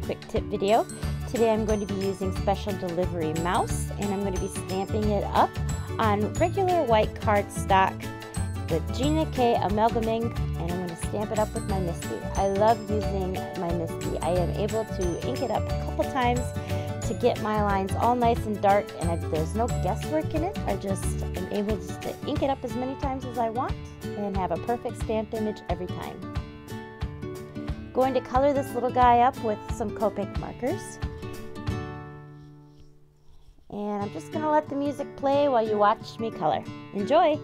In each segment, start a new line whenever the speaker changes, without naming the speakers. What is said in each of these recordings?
quick tip video. Today I'm going to be using Special Delivery Mouse, and I'm going to be stamping it up on regular white cardstock with Gina K amalgaming, and I'm going to stamp it up with my Misty. I love using my Misty. I am able to ink it up a couple times to get my lines all nice and dark, and there's no guesswork in it. I just am able just to ink it up as many times as I want and have a perfect stamped image every time. Going to color this little guy up with some Copic markers. And I'm just going to let the music play while you watch me color. Enjoy!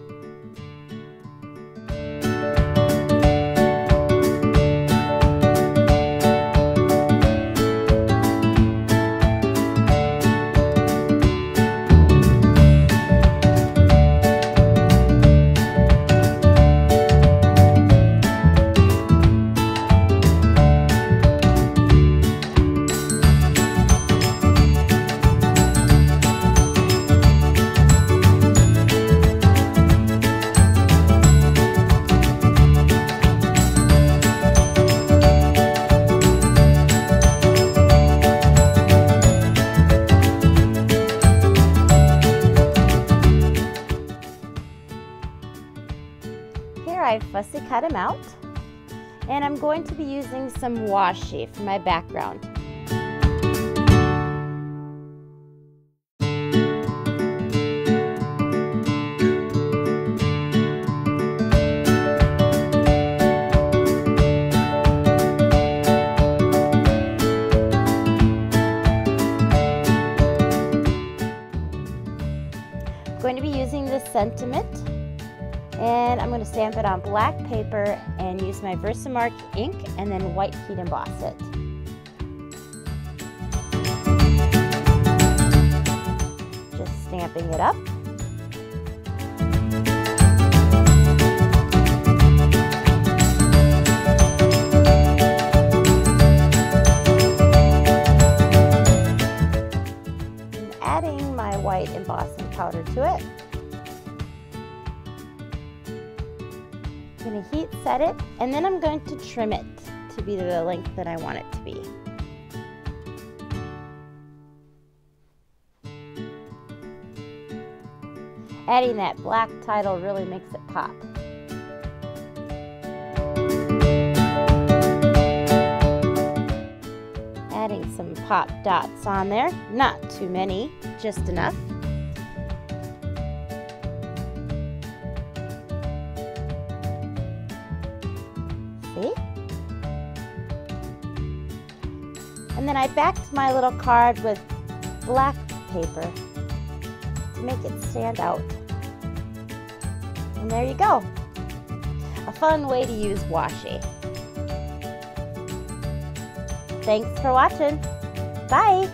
I fussy cut them out, and I'm going to be using some washi for my background. I'm going to be using this sentiment, and I'm going to stamp it on black paper and use my Versamark ink and then white heat emboss it. Just stamping it up. And adding my white embossing powder to it. I'm going to heat set it, and then I'm going to trim it to be the length that I want it to be. Adding that black title really makes it pop. Adding some pop dots on there, not too many, just enough. See? And then I backed my little card with black paper to make it stand out. And there you go. A fun way to use washi. Thanks for watching. Bye!